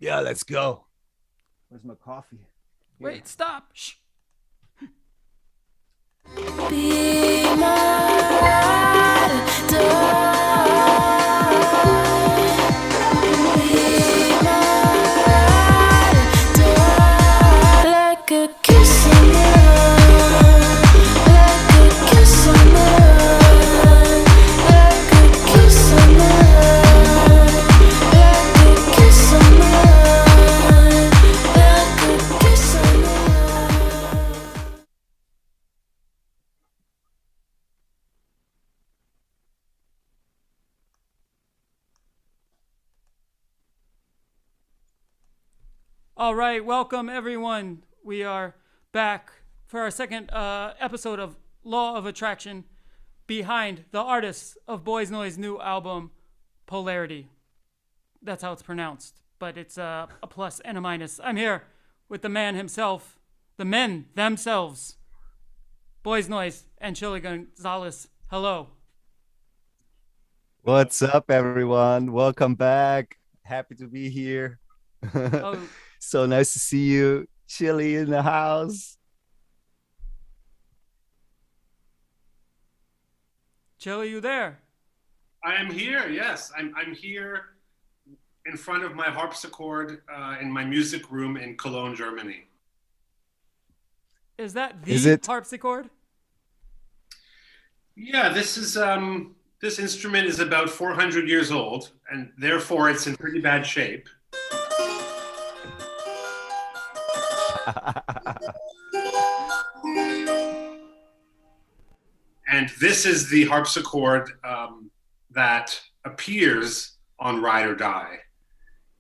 Yeah, let's go. Where's my coffee? Here. Wait, stop. Shh. Be my like a kiss on the like a kiss on the like a kiss on the like a kiss on the like a kiss on the. All right, welcome everyone. We are back for our second episode of Law of Attraction behind the artists of Boys Noize new album, Polarity. That's how it's pronounced, but it's a plus and a minus. I'm here with the man himself, the men themselves, Boys Noize and Chili Gonzales. Hello. What's up, everyone? Welcome back. Happy to be here. Oh, So nice to see you. Chili in the house. Chili, you there? I am here. Yes, I'm here in front of my harpsichord in my music room in Cologne, Germany. Is that Is the it? harpsichord? Yeah, this instrument is about 400 years old, and therefore it's in pretty bad shape. And this is the harpsichord that appears on Ride or Die.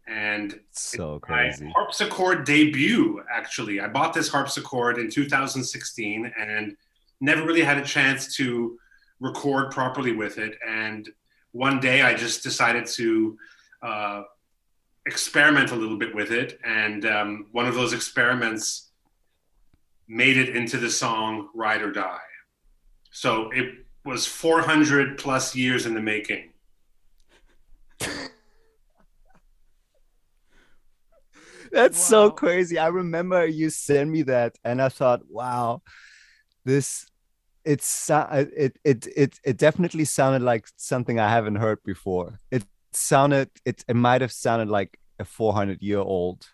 And So it's my crazy. harpsichord debut, actually. I bought this harpsichord in 2016 and never really had a chance to record properly with it. And one day I just decided to experiment a little bit with it. And one of those experiments made it into the song Ride or Die. So it was 400 plus years in the making. That's Wow. so crazy. I remember you sent me that, and I thought, wow, this it definitely sounded like something I haven't heard before. It might have sounded like a 400-year-old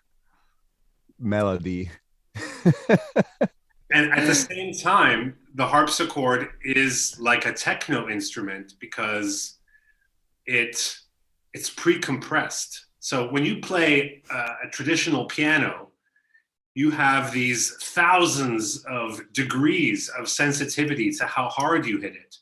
melody. And at the same time, the harpsichord is like a techno instrument because it's pre-compressed. So when you play a traditional piano, you have these thousands of degrees of sensitivity to how hard you hit it.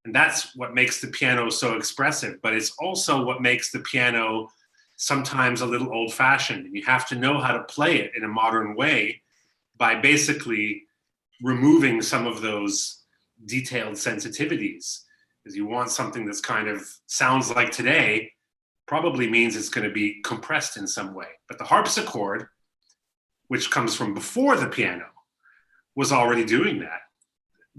And that's what makes the piano so expressive, but it's also what makes the piano sometimes a little old-fashioned. And you have to know how to play it in a modern way by basically removing some of those detailed sensitivities. Because you want something that's kind of sounds like today, probably means it's going to be compressed in some way. But the harpsichord, which comes from before the piano, was already doing that.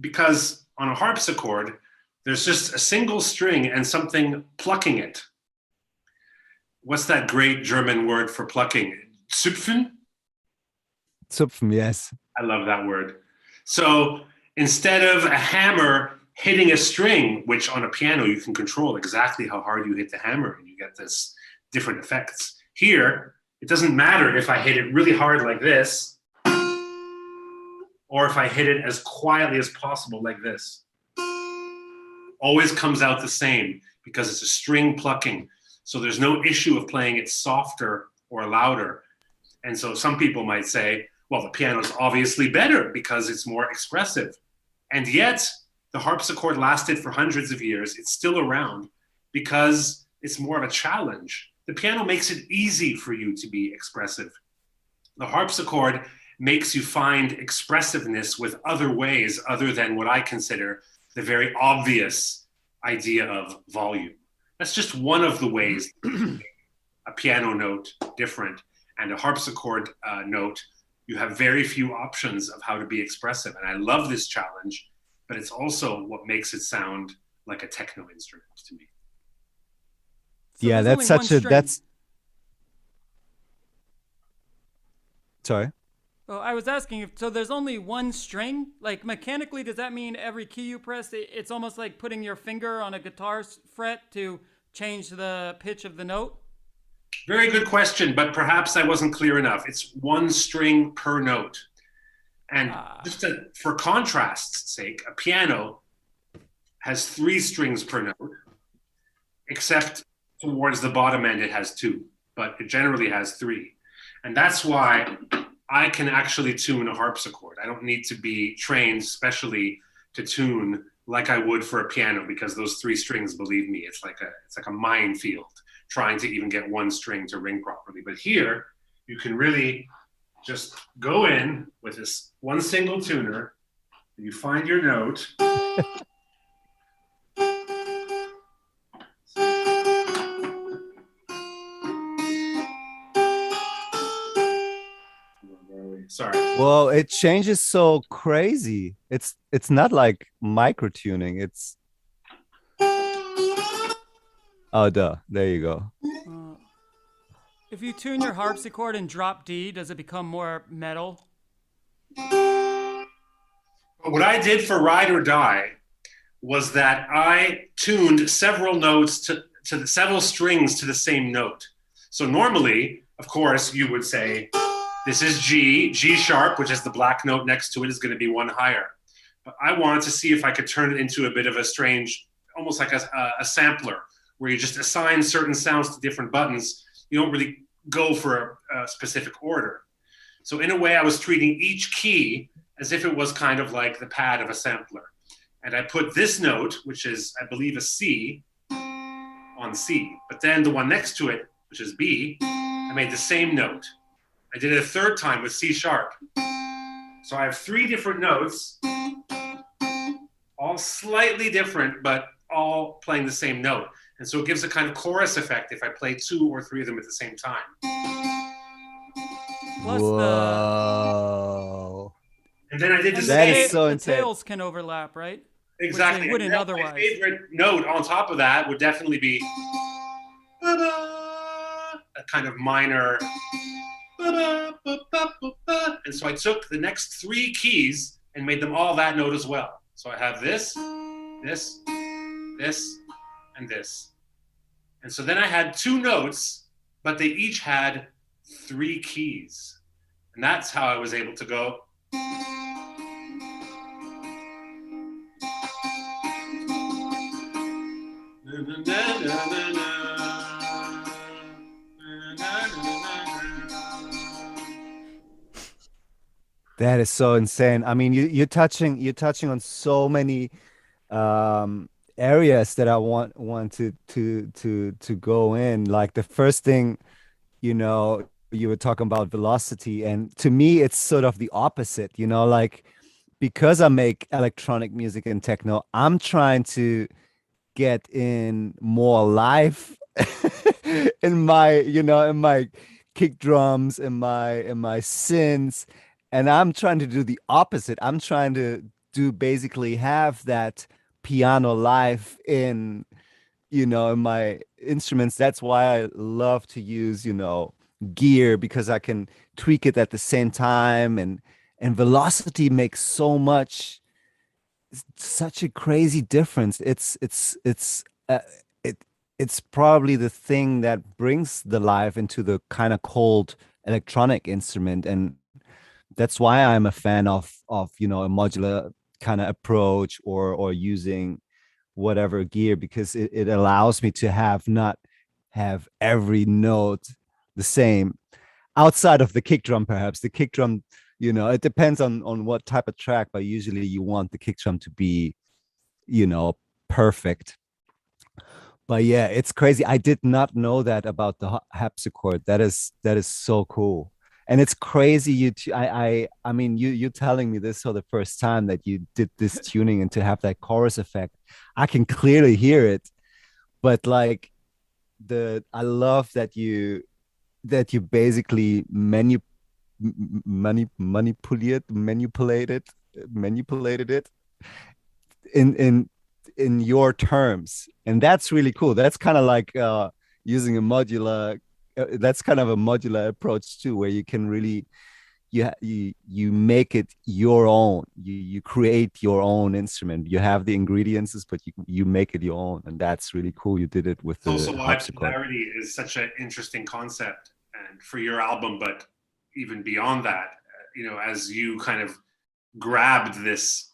Because on a harpsichord, there's just a single string and something plucking it. What's that great German word for plucking? Zupfen? Zupfen, yes. I love that word. So instead of a hammer hitting a string, which on a piano you can control exactly how hard you hit the hammer and you get this different effects. Here, it doesn't matter if I hit it really hard like this or if I hit it as quietly as possible like this. Always comes out the same because it's a string plucking. So there's no issue of playing it softer or louder. And so some people might say, well, the piano is obviously better because it's more expressive. And yet, the harpsichord lasted for hundreds of years. It's still around because it's more of a challenge. The piano makes it easy for you to be expressive. The harpsichord makes you find expressiveness with other ways other than what I consider the very obvious idea of volume. That's just one of the ways a piano note different and a harpsichord note. You have very few options of how to be expressive. And I love this challenge, but it's also what makes it sound like a techno instrument to me. So Yeah, there's that's only one such a string. that's Sorry. Oh, I was asking if so. There's only one string. Like mechanically, does that mean every key you press, it's almost like putting your finger on a guitar fret to change the pitch of the note? Very good question, but perhaps I wasn't clear enough. It's one string per note. And for contrast's sake, a piano has 3 strings per note, except towards the bottom end it has 2, but it generally has 3. And that's why I can actually tune a harpsichord. I don't need to be trained specially to tune like I would for a piano, because those 3 strings, believe me, it's like a minefield trying to even get one string to ring properly. But here, you can really just go in with this one single tuner, you find your note. Sorry. Well, it changes so crazy. It's not like micro tuning. It's oh duh. There you go. If you tune your harpsichord and drop D, does it become more metal? What I did for Ride or Die was that I tuned several notes to several strings to the same note. So normally, of course, you would say, this is G sharp, which is the black note next to it, is going to be one higher. But I wanted to see if I could turn it into a bit of a strange, almost like a sampler, where you just assign certain sounds to different buttons. You don't really go for a specific order. So in a way, I was treating each key as if it was kind of like the pad of a sampler. And I put this note, which is, I believe, a C, on C. But then the one next to it, which is B, I made the same note. I did it a third time with C sharp. So I have 3 different notes, all slightly different, but all playing the same note. And so it gives a kind of chorus effect if I play 2 or 3 of them at the same time. Plus Whoa. And then I did the That same. is so the intense. tails can overlap, right? Exactly. Which they wouldn't And otherwise. My favorite note on top of that would definitely be a kind of minor. And so I took the next 3 keys and made them all that note as well. So I have this, this, this, and this. And so then I had 2 notes, but they each had 3 keys. And that's how I was able to go. That is so insane. I mean, you're touching on so many areas that I want to go in. Like the first thing, you were talking about velocity, and to me, it's sort of the opposite. Like because I make electronic music and techno, I'm trying to get in more life in my kick drums, in my synths, and I'm trying to do the opposite. I'm trying to do basically have that piano life in my instruments. That's why I love to use gear, because I can tweak it at the same time, and velocity makes such a crazy difference. It's probably the thing that brings the life into the kind of cold electronic instrument, and that's why I'm a fan of a modular kind of approach, or using whatever gear, because it allows me to not have every note the same, outside of the kick drum. Perhaps the kick drum, it depends on what type of track, but usually you want the kick drum to be perfect. But yeah, it's crazy. I did not know that about the harpsichord. That is so cool. And it's crazy. I mean, you're telling me this for the first time, that you did this tuning and to have that chorus effect. I can clearly hear it. But like I love that you basically manipulated it in your terms, and that's really cool. That's kind of like using a modular. That's kind of a modular approach too, where you can really you make it your own. You create your own instrument. You have the ingredients, but you make it your own, and that's really cool. You did it with It's the also why harpsichord. polarity is such an interesting concept, and for your album, but even beyond that, as you kind of grabbed this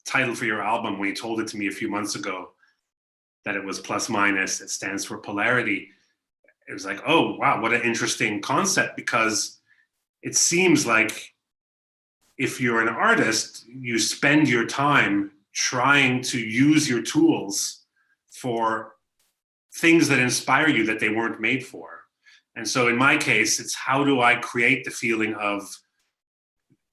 title for your album when you told it to me a few months ago, that it was plus minus, it stands for polarity. It was like, oh wow, what an interesting concept, because it seems like if you're an artist, you spend your time trying to use your tools for things that inspire you that they weren't made for. And so in my case, it's how do I create the feeling of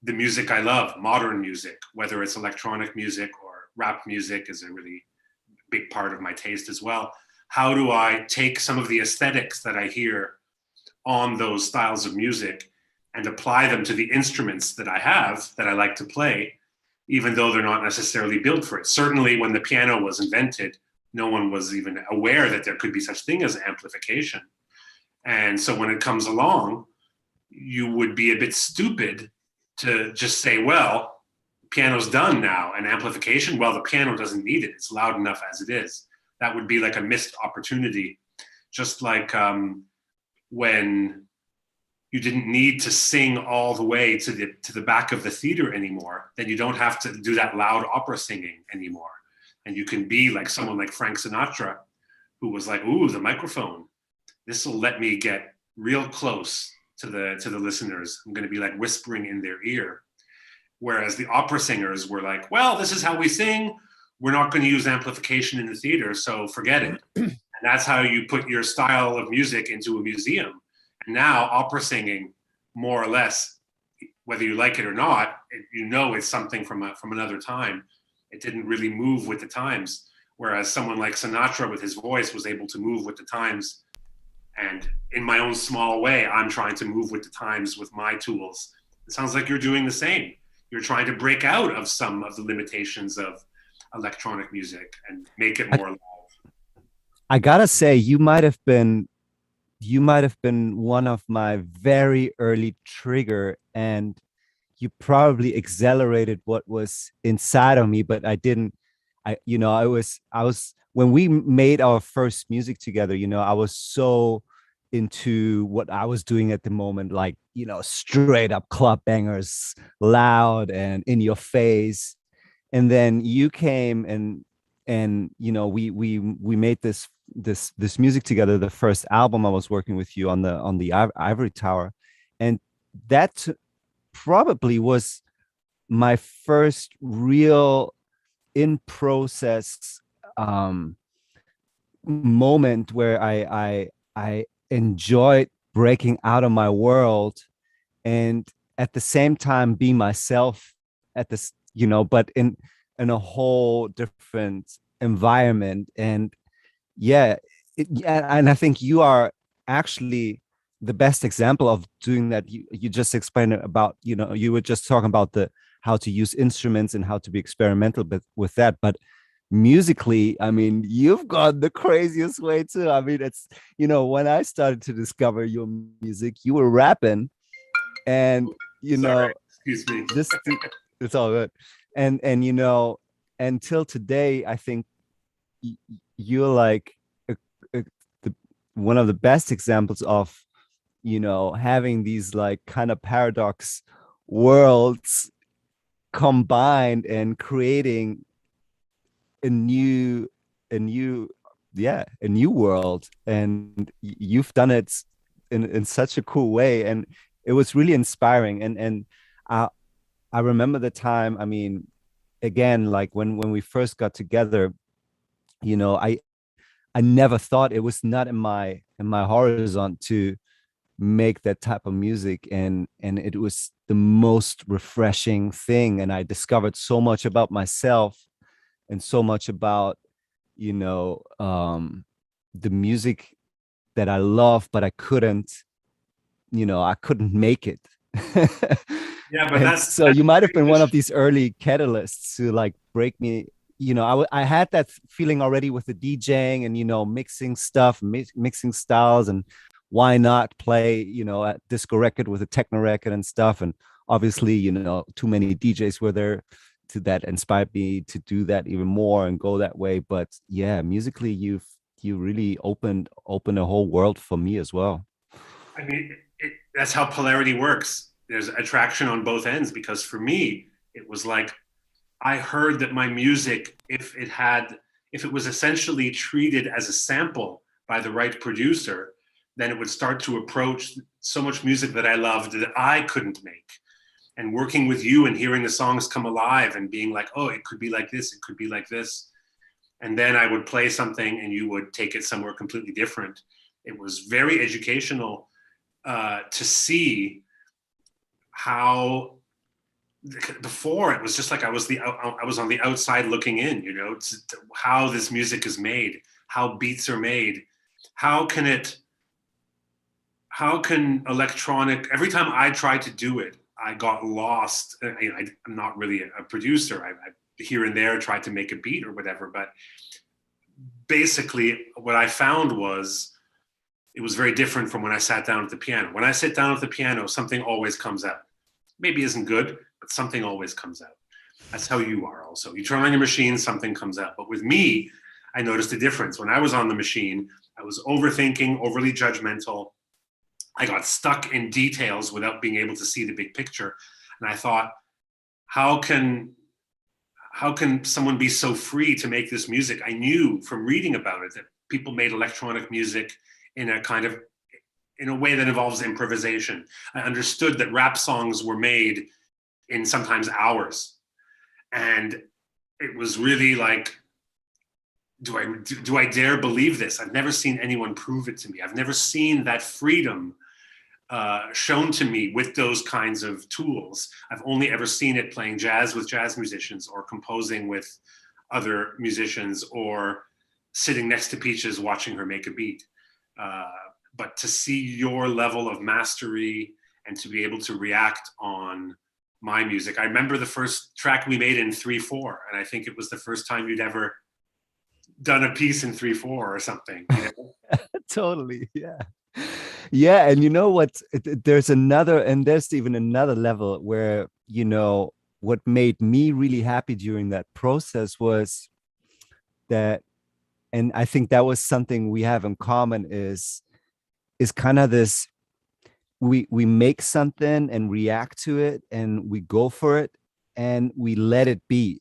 the music I love, modern music, whether it's electronic music or rap music is a really big part of my taste as well. How do I take some of the aesthetics that I hear on those styles of music and apply them to the instruments that I have that I like to play, even though they're not necessarily built for it. Certainly when the piano was invented, no one was even aware that there could be such thing as amplification. And so when it comes along, you would be a bit stupid to just say, well, piano's done now, and amplification, well, the piano doesn't need it. It's loud enough as it is. That would be like a missed opportunity. Just like when you didn't need to sing all the way to the back of the theater anymore, then you don't have to do that loud opera singing anymore. And you can be like someone like Frank Sinatra, who was like, ooh, the microphone. This will let me get real close to the listeners. I'm going to be like whispering in their ear. Whereas the opera singers were like, well, this is how we sing. We're not going to use amplification in the theater, so forget it. And that's how you put your style of music into a museum. And now opera singing, more or less, whether you like it or not, it's something from another time. It didn't really move with the times. Whereas someone like Sinatra with his voice was able to move with the times. And in my own small way, I'm trying to move with the times with my tools. It sounds like you're doing the same. You're trying to break out of some of the limitations of electronic music and make it more live. I gotta say, you might have been one of my very early trigger, and you probably accelerated what was inside of me, but I didn't. I was when we made our first music together, I was so into what I was doing at the moment, like, straight up club bangers, loud and in your face. And then you came and we made this music together, the first album. I was working with you on the Ivory Tower, and that probably was my first real in process moment where I enjoyed breaking out of my world, and at the same time be myself at this, but in a whole different environment. And yeah, and I think you are actually the best example of doing that. You just explained it about, you were just talking about the how to use instruments and how to be experimental with that, but musically, I mean, you've gone the craziest way too. I mean, it's, when I started to discover your music, you were rapping, and Sorry, excuse me. this it's all good. And until today, I think you're like a, one of the best examples of, having these like kind of paradox worlds combined and creating a new world. And you've done it in such a cool way, and it was really inspiring. And I remember the time, I mean, again, like when we first got together, I never thought, it was not in my horizon to make that type of music, and it was the most refreshing thing. And I discovered so much about myself and so much about, the music that I love, but I couldn't make it. Yeah, but And that's so you might have been one of these early catalysts to like break me. I had that feeling already with the DJing and, mixing stuff, mixing styles and why not play, a disco record with a techno record and stuff. And obviously, too many DJs were there that inspired me to do that even more and go that way. But yeah, musically, you really opened a whole world for me as well. I mean, that's how polarity works. There's attraction on both ends, because for me, it was like I heard that my music, if it was essentially treated as a sample by the right producer, then it would start to approach so much music that I loved that I couldn't make. And working with you and hearing the songs come alive and being like, oh, it could be like this, it could be like this. And then I would play something and you would take it somewhere completely different. It was very educational to see how, before it was just like I was on the outside looking in, to how this music is made, how beats are made, how can electronic, every time I tried to do it, I got lost. I'm not really a producer. I here and there tried to make a beat or whatever, but basically what I found was it was very different from when I sat down at the piano. When I sit down at the piano, something always comes out. Maybe isn't good, but something always comes out. That's how you are also. You turn on your machine, something comes out. But with me, I noticed a difference. When I was on the machine, I was overthinking, overly judgmental. I got stuck in details without being able to see the big picture. And I thought, how can someone be so free to make this music? I knew from reading about it that people made electronic music in a way that involves improvisation. I understood that rap songs were made in sometimes hours. And it was really like, do I dare believe this? I've never seen anyone prove it to me. I've never seen that freedom shown to me with those kinds of tools. I've only ever seen it playing jazz with jazz musicians, or composing with other musicians, or sitting next to Peaches watching her make a beat. But to see your level of mastery and to be able to react on my music. I remember the first track we made in 3/4, and I think it was the first time you'd ever done a piece in 3/4 or something. Totally, yeah. Yeah, and you know what? There's even another level where, what made me really happy during that process was that, and I think that was something we have in common, is kind of this, we make something and react to it and we go for it and we let it be.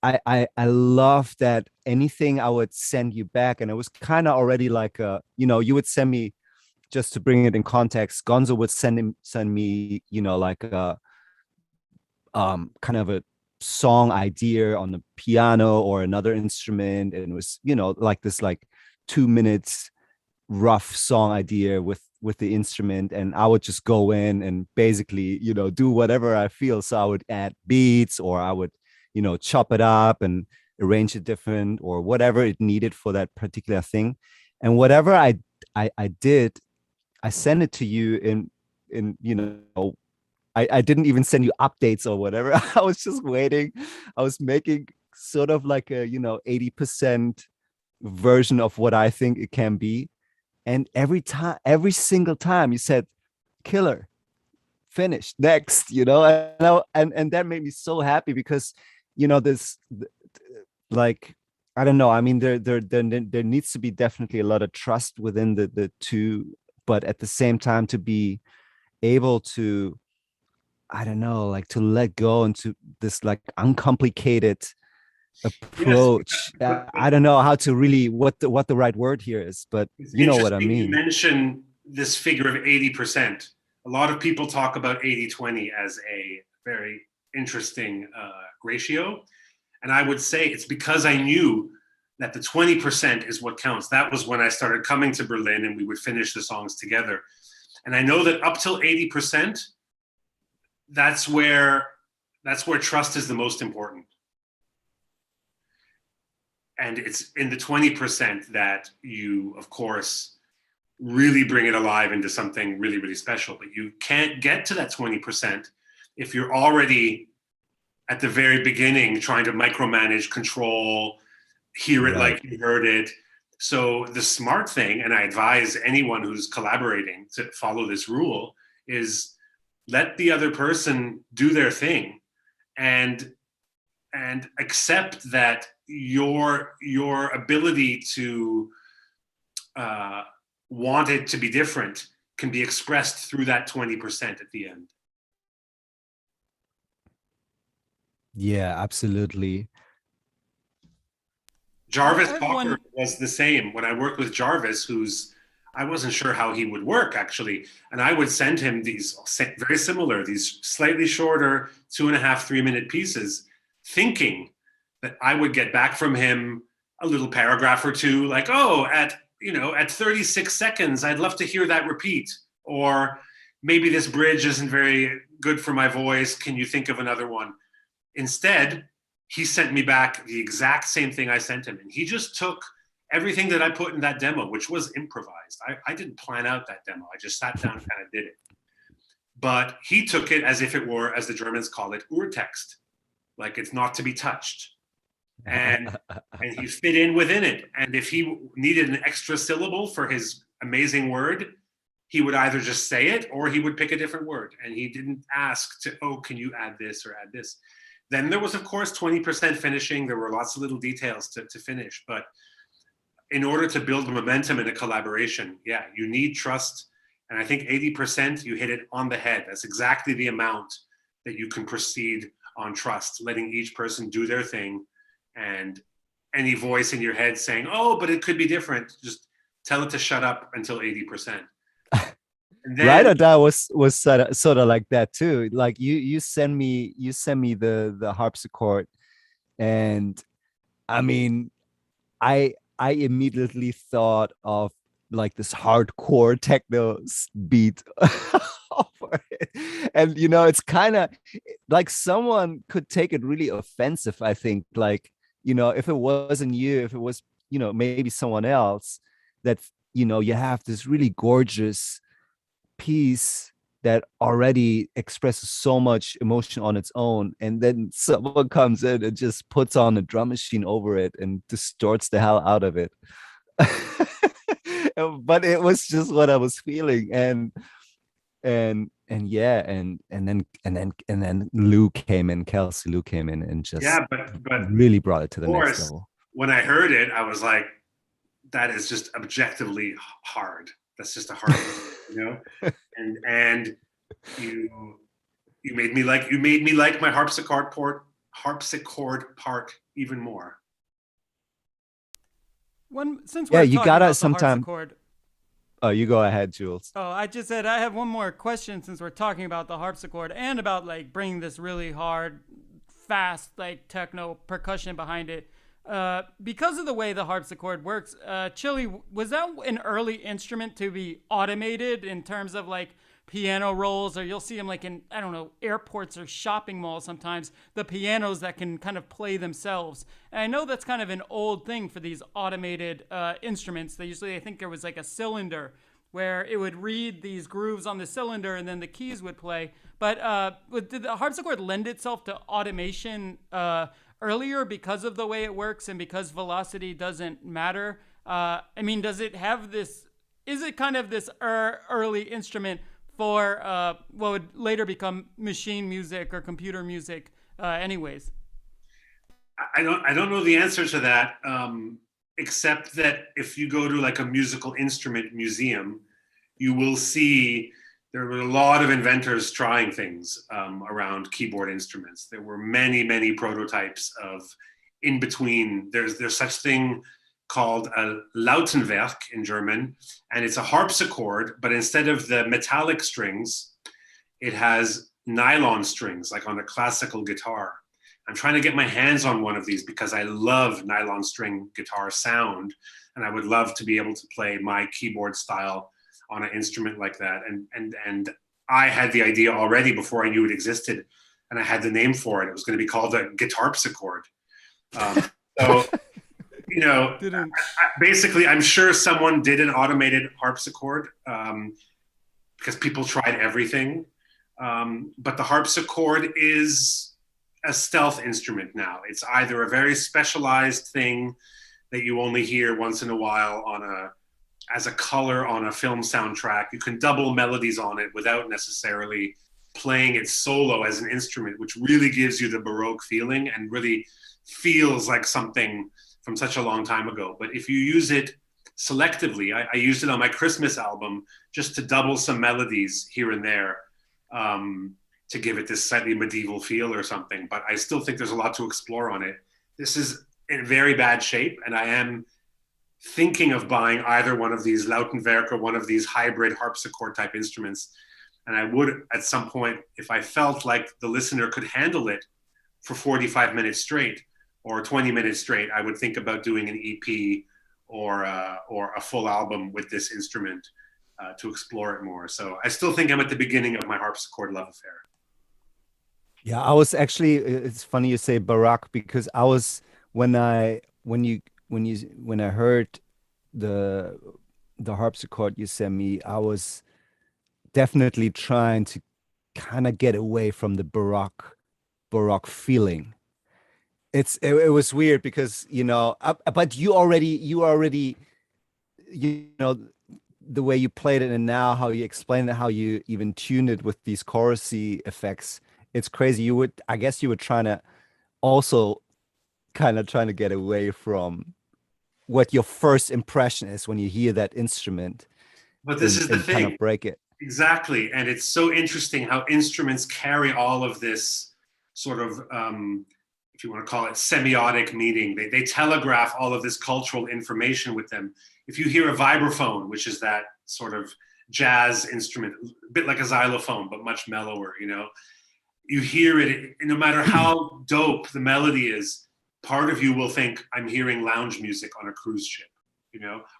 I love that. Anything I would send you back, and it was kind of already like you would send me, just to bring it in context, Gonzo would send me, like a kind of a song idea on the piano or another instrument, and it was, like this, like 2 minutes rough song idea with the instrument, and I would just go in and basically, do whatever I feel. So I would add beats, or I would, chop it up and arrange it different, or whatever it needed for that particular thing. And whatever I did, I sent it to you in I didn't even send you updates or whatever. I was just waiting. I was making sort of like a 80% version of what I think it can be. And every single time you said, killer, finished, next, and that made me so happy, because this, like, I don't know, I mean, there needs to be definitely a lot of trust within the two, but at the same time, to be able to, I don't know, like, to let go into this like uncomplicated approach. Yes, I don't know how to really, what the right word here is, but you know what I mean. You mentioned this figure of 80%. A lot of people talk about 80-20 as a very interesting ratio. And I would say it's because I knew that the 20% is what counts. That was when I started coming to Berlin and we would finish the songs together. And I know that up till 80%, that's where trust is the most important. And it's in the 20% that you, of course, really bring it alive into something really, really special. But you can't get to that 20% if you're already at the very beginning trying to micromanage, control, hear it like you heard it. So the smart thing, and I advise anyone who's collaborating to follow this rule, is let the other person do their thing, and accept that your ability to want it to be different can be expressed through that 20% at the end. Yeah, absolutely. Jarvis I have Cocker one- was the same. When I worked with Jarvis, I wasn't sure how he would work actually, and I would send him these very similar, these slightly shorter 2.5, 3 minute pieces, thinking that I would get back from him a little paragraph or two, like, oh, at 36 seconds, I'd love to hear that repeat, or maybe this bridge isn't very good for my voice. Can you think of another one? Instead, he sent me back the exact same thing I sent him. And he just took everything that I put in that demo, which was improvised. I didn't plan out that demo. I just sat down and kind of did it. But he took it as if it were, as the Germans call it, Urtext, like it's not to be touched. And he fit in within it. And if he needed an extra syllable for his amazing word, he would either just say it or he would pick a different word. And he didn't ask to, oh, can you add this or add this? Then there was, of course, 20% finishing. There were lots of little details to finish. But in order to build momentum in a collaboration, yeah, you need trust. And I think 80%, you hit it on the head. That's exactly the amount that you can proceed on trust, letting each person do their thing. And any voice in your head saying, oh, but it could be different, just tell it to shut up until 80%. And then, Right or Die was sort of like that too. Like you send me the harpsichord, and I mean, I immediately thought of like this hardcore techno beat over it. And it's kind of like someone could take it really offensive, I think. Like, if it wasn't you, if it was, maybe someone else, that you have this really gorgeous piece that already expresses so much emotion on its own, and then someone comes in and just puts on a drum machine over it and distorts the hell out of it. But it was just what I was feeling, and yeah, and then Kelsey Lou came in and just but really brought it to the of next course, level. when I heard it, I was like, that is just objectively hard. That's just a hard thing, and you made me like my harpsichord part even more. Since Yeah, we're you talking gotta about the sometime. harpsichord, Oh, you go ahead, Jules. oh, I just said I have one more question since we're talking about the harpsichord and about like bringing this really hard, fast like techno percussion behind it. Because of the way the harpsichord works, Chili, was that an early instrument to be automated in terms of like piano rolls, or you'll see them like in, I don't know, airports or shopping malls sometimes, the pianos that can kind of play themselves. And I know that's kind of an old thing for these automated instruments. They usually, I think there was like a cylinder where it would read these grooves on the cylinder and then the keys would play. But did the harpsichord lend itself to automation earlier because of the way it works and because velocity doesn't matter? I mean, does it have this, is it kind of this early instrument for what would later become machine music or computer music anyways? I don't know the answer to that, except that if you go to like a musical instrument museum, you will see there were a lot of inventors trying things around keyboard instruments. There were many prototypes of in between. There's such thing called a Lautenwerk in German, and it's a harpsichord, but instead of the metallic strings, it has nylon strings, like on a classical guitar. I'm trying to get my hands on one of these because I love nylon string guitar sound, and I would love to be able to play my keyboard style on an instrument like that. And I had the idea already before I knew it existed, and I had the name for it. It was going to be called a guitarpsichord. So, basically, I'm sure someone did an automated harpsichord because people tried everything. But the harpsichord is a stealth instrument now. It's either a very specialized thing that you only hear once in a while as a color on a film soundtrack. You can double melodies on it without necessarily playing it solo as an instrument, which really gives you the Baroque feeling and really feels like something from such a long time ago. But if you use it selectively, I used it on my Christmas album just to double some melodies here and there, to give it this slightly medieval feel or something. But I still think there's a lot to explore on it. This is in very bad shape, and I am thinking of buying either one of these Lautenwerk or one of these hybrid harpsichord type instruments. And I would, at some point, if I felt like the listener could handle it for 45 minutes straight or 20 minutes straight, I would think about doing an EP or a full album with this instrument to explore it more. So I still think I'm at the beginning of my harpsichord love affair. Yeah, I was actually, it's funny you say Baroque, because I was, when I heard the harpsichord you sent me, I was definitely trying to kind of get away from the Baroque feeling. It was weird because, but you already, the way you played it and now how you explain it, how you even tuned it with these chorusy effects, it's crazy. I guess you were trying to also kind of trying to get away from what your first impression is when you hear that instrument. But this is the thing. Kind of break it. Exactly. And it's so interesting how instruments carry all of this sort of, if you want to call it semiotic meaning. They telegraph all of this cultural information with them. If you hear a vibraphone, which is that sort of jazz instrument, a bit like a xylophone, but much mellower, you hear it, no matter how dope the melody is, part of you will think, I'm hearing lounge music on a cruise ship,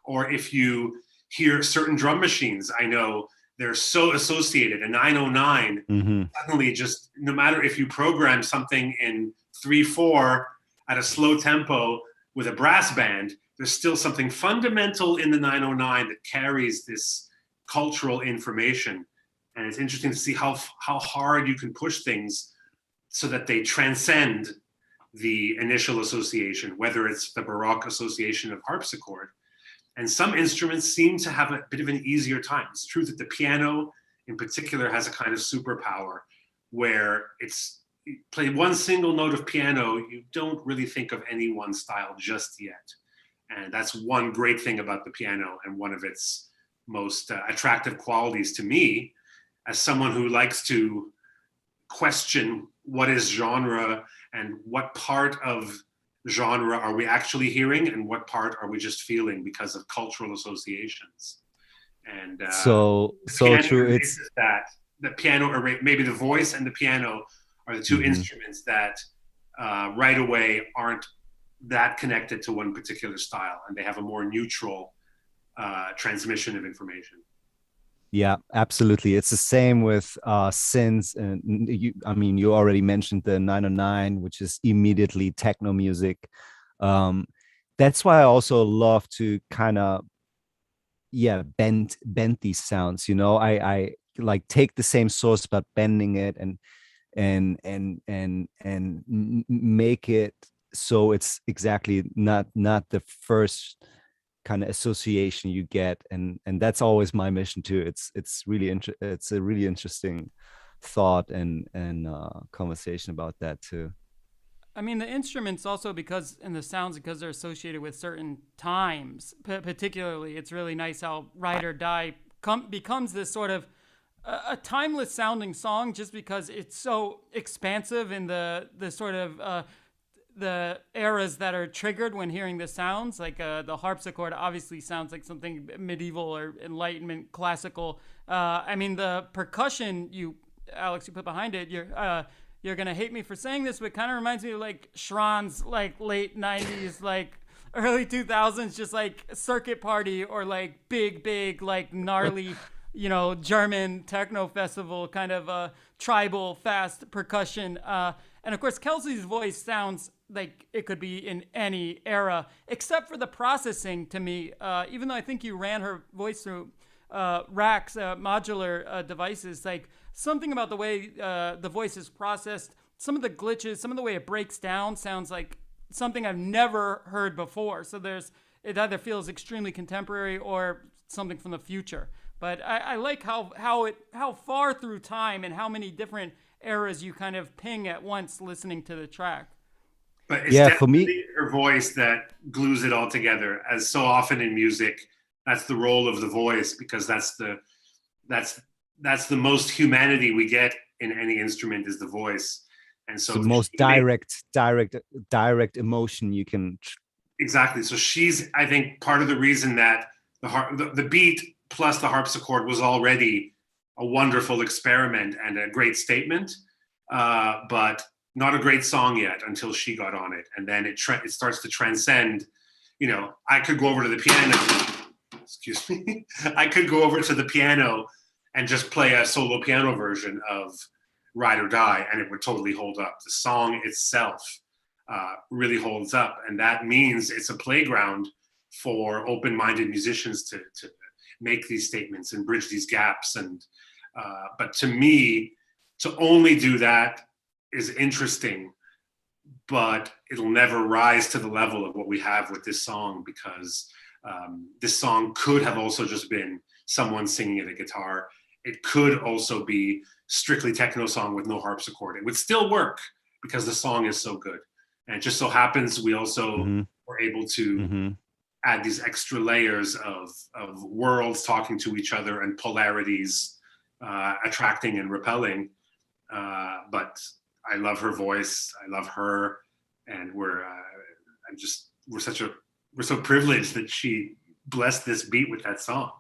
or if you hear certain drum machines, I know they're so associated. A 909, suddenly just, no matter if you program something in 3/4 at a slow tempo with a brass band, there's still something fundamental in the 909 that carries this cultural information. And it's interesting to see how hard you can push things so that they transcend the initial association, whether it's the Baroque association of harpsichord. And some instruments seem to have a bit of an easier time. It's true that the piano in particular has a kind of superpower where you play one single note of piano, you don't really think of any one style just yet. And that's one great thing about the piano and one of its most attractive qualities to me as someone who likes to question what is genre and what part of genre are we actually hearing and what part are we just feeling because of cultural associations. And so true. It's that the piano, or maybe the voice and the piano are the two instruments that right away aren't that connected to one particular style, and they have a more neutral transmission of information. Yeah, absolutely. It's the same with synths, and you already mentioned the 909, which is immediately techno music. That's why I also love to kind of bend these sounds. I like take the same source but bending it and make it so it's exactly not the first kind of association you get, and that's always my mission too. It's a really interesting thought and conversation about that too. I mean, the instruments also, because they're associated with certain times. Particularly, it's really nice how Ride or Die becomes this sort of a timeless sounding song, just because it's so expansive in the sort of the eras that are triggered when hearing the sounds. Like the harpsichord obviously sounds like something medieval or Enlightenment classical. I mean, the percussion Alex, you put behind it, you're gonna hate me for saying this, but it kind of reminds me of like Schran's like late 90s, like early 2000s, just like Circuit Party or like big like gnarly German techno festival kind of tribal fast percussion. And of course, Kelsey's voice sounds like it could be in any era, except for the processing to me. Even though I think you ran her voice through racks, modular devices, like something about the way the voice is processed, some of the glitches, some of the way it breaks down sounds like something I've never heard before. So it either feels extremely contemporary or something from the future. But I like how far through time and how many different eras you kind of ping at once listening to the track. But it's Yeah, for definitely me, her voice that glues it all together. As so often in music, that's the role of the voice, because that's the most humanity we get in any instrument is the voice. And it's the so most she made, direct emotion you can. exactly. So she's, I think, part of the reason that the beat plus the harpsichord was already a wonderful experiment and a great statement, but not a great song yet until she got on it, and then it starts to transcend. You know, I could go over to the piano. Excuse me. I could go over to the piano and just play a solo piano version of Ride or Die, and it would totally hold up. The song itself really holds up, and that means it's a playground for open-minded musicians to make these statements and bridge these gaps. And but to me, to only do that is interesting, but it'll never rise to the level of what we have with this song, because this song could have also just been someone singing at a guitar. It could also be strictly techno song with no harpsichord. It would still work because the song is so good. And it just so happens we also were able to add these extra layers of worlds talking to each other and polarities attracting and repelling. But I love her voice. I love her, and we're so privileged that she blessed this beat with that song.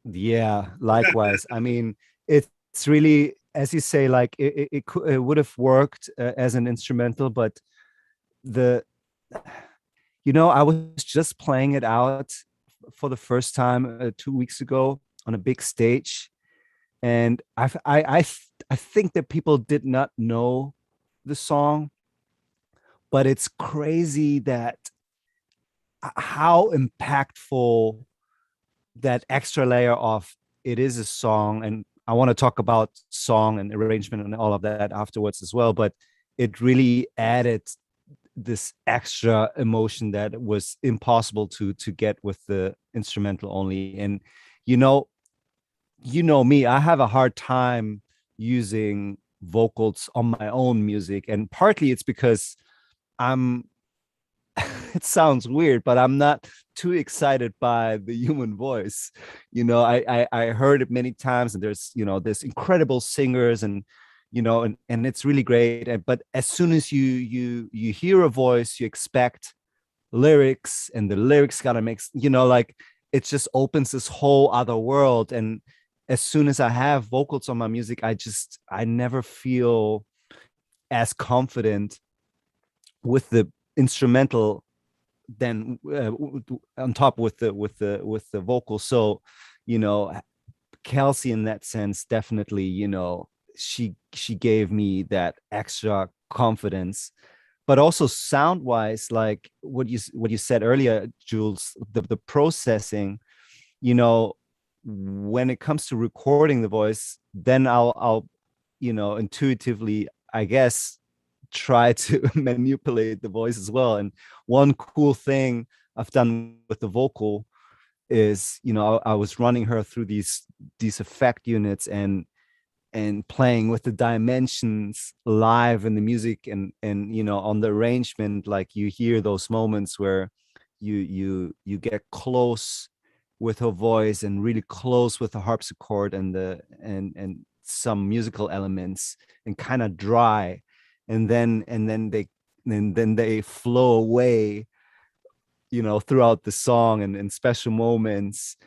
Yeah, likewise. I mean, it's really, as you say, like it would have worked as an instrumental, but the I was just playing it out for the first time 2 weeks ago on a big stage, and I think that people did not know the song, but it's crazy that how impactful that extra layer of it is a song. And I want to talk about song and arrangement and all of that afterwards as well, but it really added this extra emotion that was impossible to get with the instrumental only. And you know me, I have a hard time using vocals on my own music, and partly it's because I'm it sounds weird, but I'm not too excited by the human voice. I heard it many times, and there's incredible singers, and and it's really great. But as soon as you hear a voice, you expect lyrics, and the lyrics gotta make like it just opens this whole other world. And as soon as I have vocals on my music, I never feel as confident with the instrumental than on top with the vocal. So Kelsey in that sense definitely she gave me that extra confidence. But also sound wise, like what you said earlier, Jules, the processing, when it comes to recording the voice, then I'll intuitively, I guess, try to manipulate the voice as well. And one cool thing I've done with the vocal is, I was running her through these effect units and playing with the dimensions live in the music, and on the arrangement, like you hear those moments where you get close with her voice and really close with the harpsichord and some musical elements, and kind of dry, and then they flow away throughout the song and in special moments.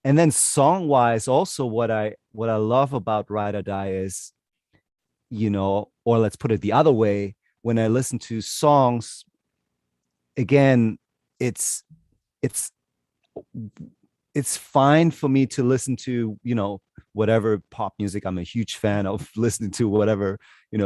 And then song wise, also what I love about Ride or Die is, or let's put it the other way, when I listen to songs again, it's fine for me to listen to whatever pop music. I'm a huge fan of listening to whatever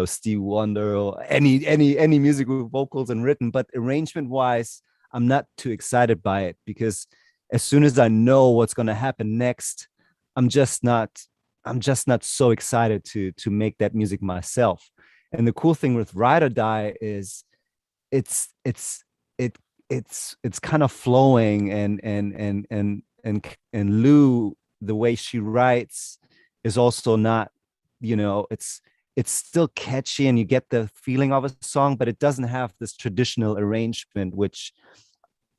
Stevie Wonder or any music with vocals and written, but arrangement wise, I'm not too excited by it, because as soon as I know what's going to happen next, I'm just not so excited to make that music myself. And the cool thing with Ride or Die is it's it it's kind of flowing, and Lou, the way she writes is also not, it's still catchy and you get the feeling of a song, but it doesn't have this traditional arrangement, which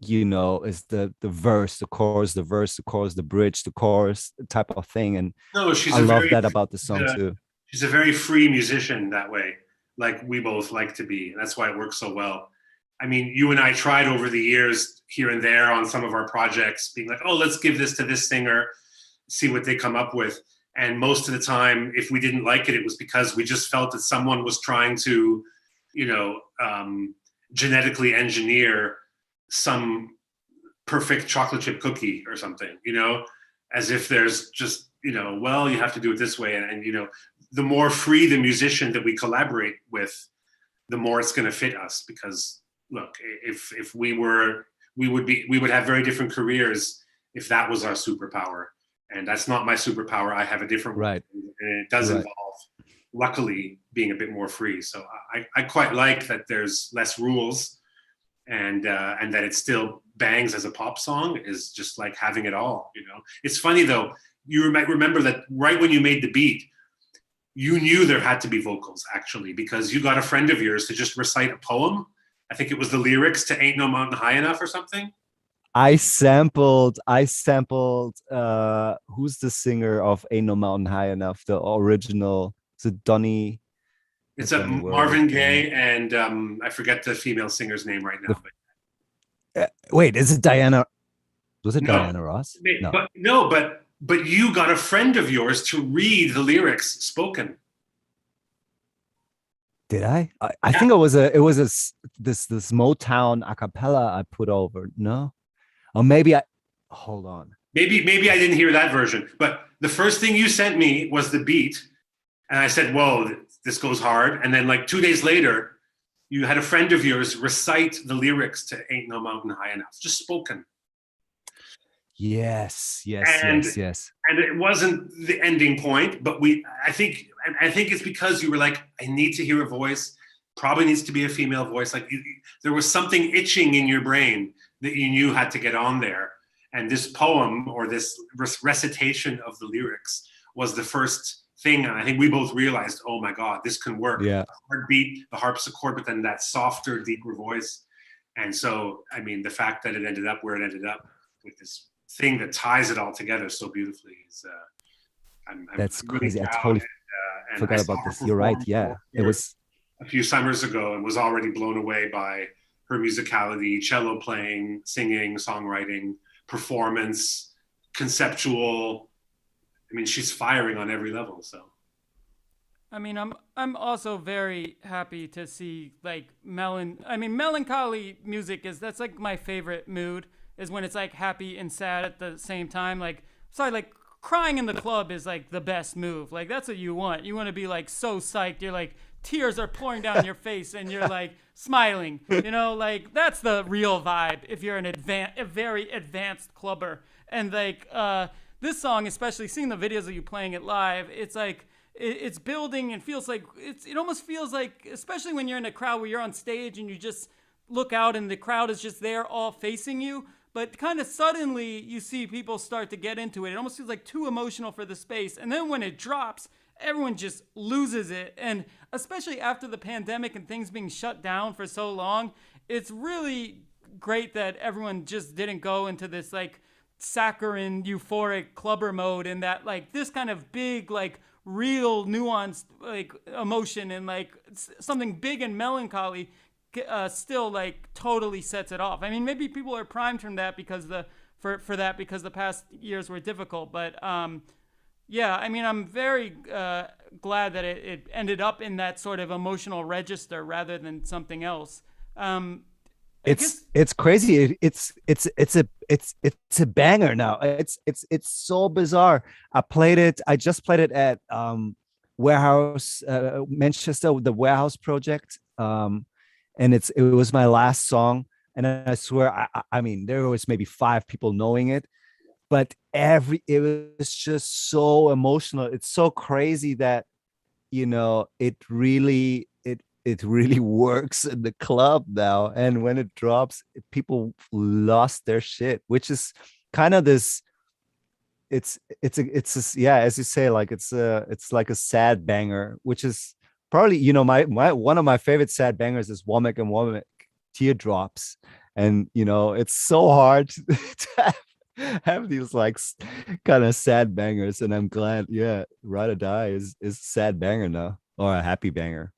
is the verse, the chorus, the verse, the chorus, the bridge, the chorus type of thing. And No, she's I a love very that about the song too. she's a very free musician that way, like we both like to be. And that's why it works so well. I mean, you and I tried over the years here and there on some of our projects, being like, oh, let's give this to this singer, see what they come up with. And most of the time, if we didn't like it, it was because we just felt that someone was trying to, genetically engineer some perfect chocolate chip cookie or something, as if there's just, well, you have to do it this way. And the more free the musician that we collaborate with, the more it's going to fit us. Because look, if we would have very different careers if that was our superpower. And that's not my superpower. I have a different Right. one, and it does involve, luckily, being a bit more free. So I quite like that there's less rules, and that it still bangs as a pop song is just like having it all. It's funny though. You might remember that right when you made the beat, you knew there had to be vocals actually, because you got a friend of yours to just recite a poem. I think it was the lyrics to "Ain't No Mountain High Enough" or something. I sampled who's the singer of Ain't No Mountain High Enough, the original. Is it Donny? It's a Marvin Gaye, and I forget the female singer's name right now. Wait, is it Diana? Was it No. Diana Ross? No. But you got a friend of yours to read the lyrics spoken. Did I? I think it was this Motown a cappella I put over. No, or maybe hold on. Maybe I didn't hear that version. But the first thing you sent me was the beat, and I said, "Whoa, this goes hard." And then like 2 days later, you had a friend of yours recite the lyrics to "Ain't No Mountain High Enough," just spoken. Yes. And it wasn't the ending point, but I think it's because you were like, I need to hear a voice, probably needs to be a female voice. Like there was something itching in your brain that you knew had to get on there. And this poem, or this recitation of the lyrics, was the first thing. And I think we both realized, oh my God, this can work. Yeah. The heartbeat, the harpsichord, but then that softer, deeper voice. And so, I mean, the fact that it ended up where it ended up with this thing that ties it all together so beautifully is that's really crazy. I proud. totally And forgot I saw about her this. You're right. perform Yeah, it was a few summers ago, and was already blown away by her musicality, cello playing, singing, songwriting, performance, conceptual. I mean, she's firing on every level. So I mean, I'm also very happy to see like melancholy music that's like my favorite mood, is when it's like happy and sad at the same time. Like, sorry, like crying in the club is like the best move. Like that's what you want. You want to be like so psyched. You're like, tears are pouring down your face and you're like smiling. Like that's the real vibe if you're a very advanced clubber. And like this song, especially seeing the videos of you playing it live, it's like it's building and feels like it almost feels like, especially when you're in a crowd where you're on stage and you just look out and the crowd is just there all facing you. But kind of suddenly you see people start to get into it. It almost feels like too emotional for the space. And then when it drops, everyone just loses it. And especially after the pandemic and things being shut down for so long, it's really great that everyone just didn't go into this like saccharine, euphoric clubber mode, and that like this kind of big, like real nuanced like emotion and like something big and melancholy still like totally sets it off. I mean, maybe people are primed from that because because the past years were difficult. But yeah, I mean, I'm very glad that it ended up in that sort of emotional register rather than something else. It's crazy. It's a banger now. It's so bizarre. I just played it at Warehouse Manchester, the Warehouse Project. And it was my last song, and I swear, I mean, there was maybe 5 people knowing it, but it was just so emotional. It's so crazy that it really it really works in the club now. And when it drops, people lost their shit, which is kind of this. Yeah, as you say, like it's like a sad banger, which is probably, my one of my favorite sad bangers is Womack and Womack Teardrops. And it's so hard to have these like kind of sad bangers. And I'm glad, yeah, Ride or Die is sad banger now, or a happy banger.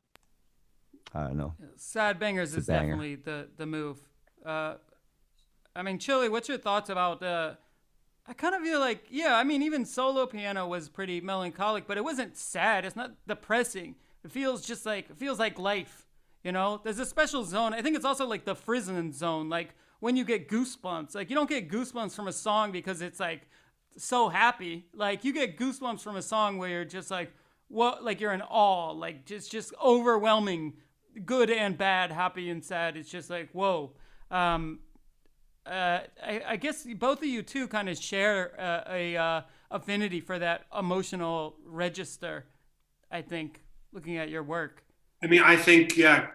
I don't know. Sad bangers It's a is banger. definitely the move. I mean, Chili, what's your thoughts about? I kind of feel like, yeah, I mean, even solo piano was pretty melancholic, but it wasn't sad. It's not depressing. It feels like life. There's a special zone. I think it's also like the Frizzling zone. Like when you get goosebumps, like you don't get goosebumps from a song because it's like so happy. Like you get goosebumps from a song where you're just like, what? Like you're in awe. Like just overwhelming, good and bad, happy and sad. It's just like whoa. I guess both of you too kind of share a affinity for that emotional register. I think looking at your work. I mean, I think, yeah,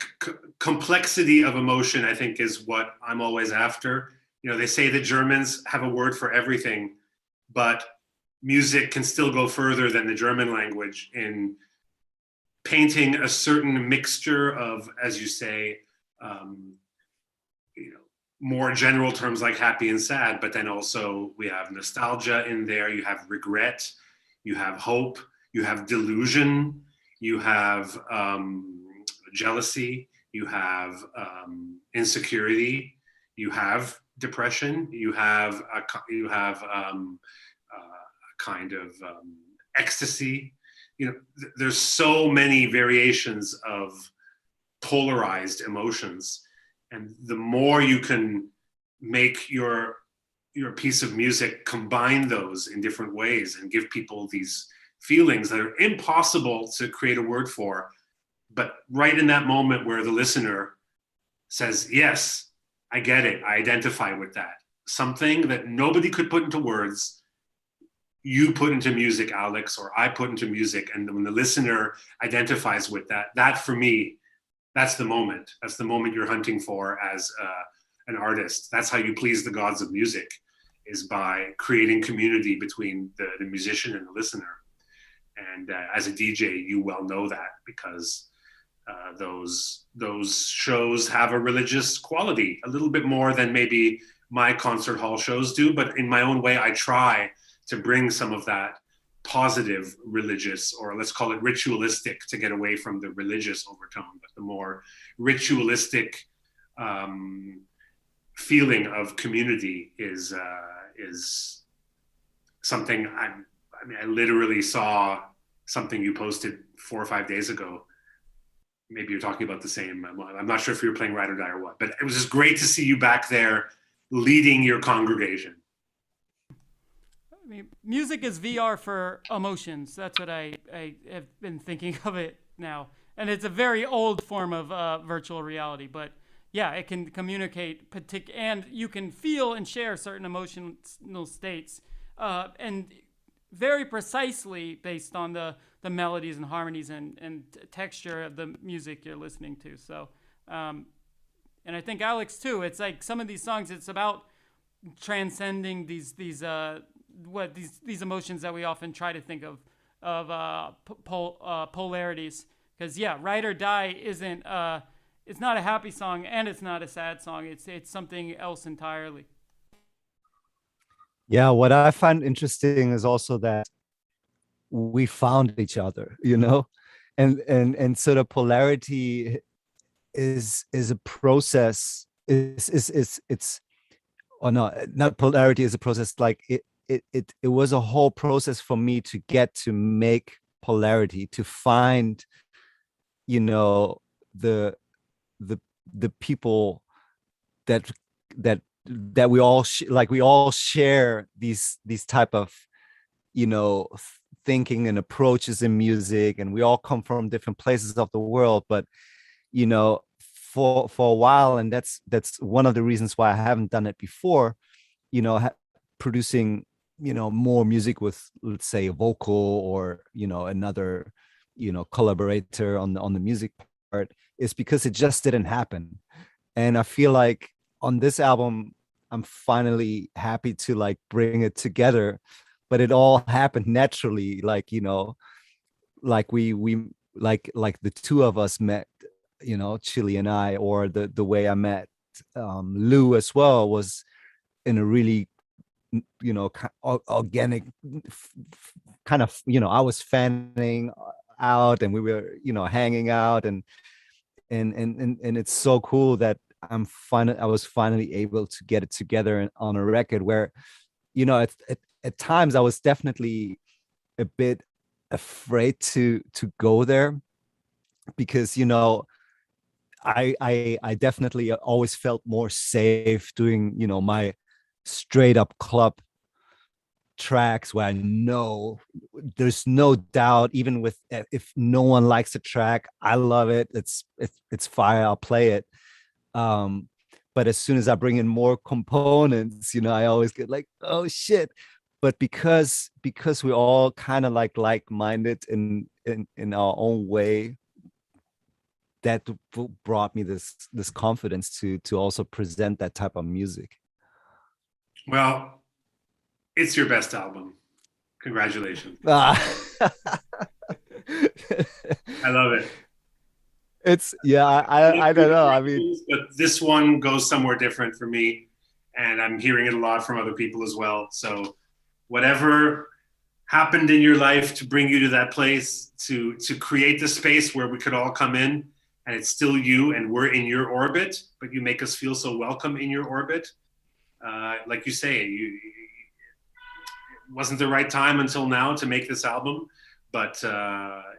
complexity of emotion, I think, is what I'm always after. They say that Germans have a word for everything, but music can still go further than the German language in painting a certain mixture of, as you say, more general terms like happy and sad, but then also we have nostalgia in there, you have regret, you have hope, you have delusion, you have jealousy, you have insecurity, you have depression, you have a kind of ecstasy. There's so many variations of polarized emotions, and the more you can make your piece of music combine those in different ways and give people these feelings that are impossible to create a word for, but right in that moment where the listener says, yes, I get it, I identify with that, something that nobody could put into words, you put into music, Alex, or I put into music, and when the listener identifies with that for me, that's the moment. That's the moment you're hunting for as an artist. That's how you please the gods of music, is by creating community between the musician and the listener. And as a DJ, you well know that, because those shows have a religious quality, a little bit more than maybe my concert hall shows do. But in my own way, I try to bring some of that positive religious, or let's call it ritualistic, to get away from the religious overtone, but the more ritualistic feeling of community is something. I literally saw something you posted 4 or 5 days ago. Maybe you're talking about the same. I'm not sure if you were playing Ride or Die or what, but it was just great to see you back there leading your congregation. I mean, music is VR for emotions. That's what I have been thinking of it now. And it's a very old form of virtual reality. But yeah, it can communicate and you can feel and share certain emotional states. And very precisely based on the melodies and harmonies and texture of the music you're listening to. So, and I think Alex too, it's like some of these songs, it's about transcending these emotions that we often try to think of polarities. Because yeah, Ride or Die isn't it's not a happy song and it's not a sad song. It's something else entirely. Yeah, what I find interesting is also that we found each other, and sort of polarity is a process. It's or not polarity is a process. Like it was a whole process for me to get to make polarity, to find, the people that we all we all share these type of thinking and approaches in music, and we all come from different places of the world, but for a while, and that's one of the reasons why I haven't done it before, producing more music with, let's say, a vocal or another collaborator on the music is because it just didn't happen. And I feel like on this album, I'm finally happy to like bring it together, but it all happened naturally. Like, like we like the two of us met, Chili and I, or the way I met Lou as well was in a really, organic kind of, I was fanning out and we were, hanging out, and it's so cool that I was finally able to get it together on a record where, at times I was definitely a bit afraid to go there because, I definitely always felt more safe doing, my straight up club tracks where I know there's no doubt, even with if no one likes the track, I love it. It's fire. I'll play it. But as soon as I bring in more components, I always get like, oh shit. But because we're all kind of like-minded in our own way, that brought me this confidence to also present that type of music. Well, it's your best album. Congratulations. I love it. It's I don't know. I mean, but this one goes somewhere different for me, and I'm hearing it a lot from other people as well. So whatever happened in your life to bring you to that place, to create the space where we could all come in, and it's still you, and we're in your orbit, but you make us feel so welcome in your orbit. Like you say, it wasn't the right time until now to make this album, but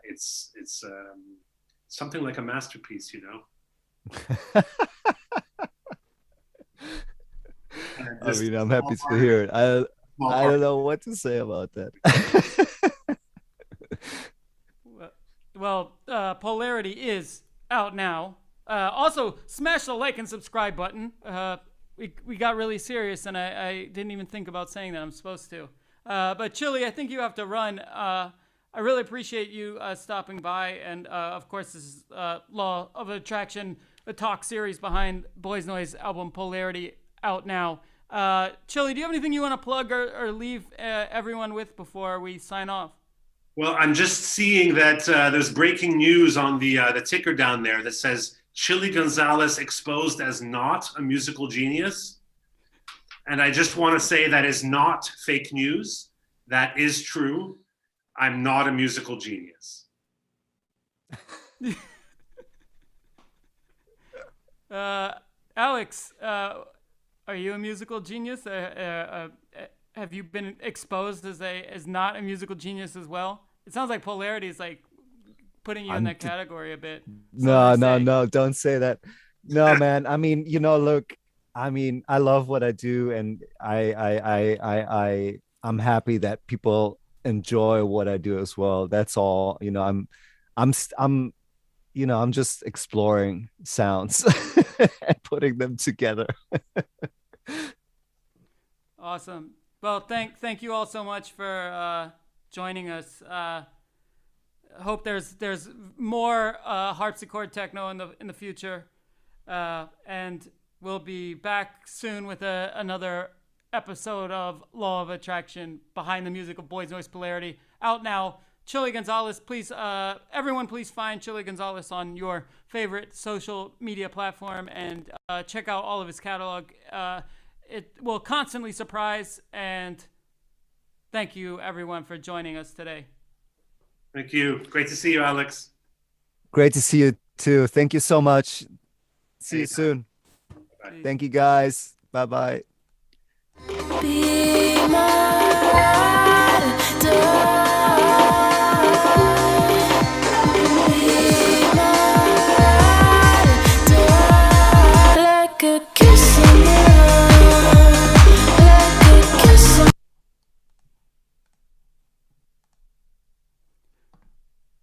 it's something like a masterpiece, I mean, I'm happy to hear it. I don't know what to say about that. Well, Polarity is out now. Also, smash the like and subscribe button. We got really serious, and I didn't even think about saying that. I'm supposed to. But Chili, I think you have to run. I really appreciate you stopping by, and of course, this is Law of Attraction, the talk series behind Boys Noize album Polarity, out now. Chili, do you have anything you want to plug or leave everyone with before we sign off? Well, I'm just seeing that there's breaking news on the ticker down there that says Chili Gonzales exposed as not a musical genius. And I just want to say that is not fake news. That is true. I'm not a musical genius. Alex, are you a musical genius? Have you been exposed as not a musical genius as well? It sounds like Polarity is like putting you in that category a bit. No, don't say that. No, man. I mean, look, I mean, I love what I do, and I'm happy that people enjoy what I do as well. That's all. I'm just exploring sounds and putting them together. Awesome. Well, thank you all so much for joining us. Hope there's more harpsichord techno in the future, and we'll be back soon with another episode of Law of Attraction, behind the music of Boys Noize Polarity, out now. Chili Gonzales, please, everyone, please find Chili Gonzales on your favorite social media platform and check out all of his catalog. It will constantly surprise, and thank you, everyone, for joining us today. Thank you. Great to see you, Alex. Great to see you too. Thank you so much. See you soon. Bye-bye. Thank you, guys. Bye-bye. Be my rider.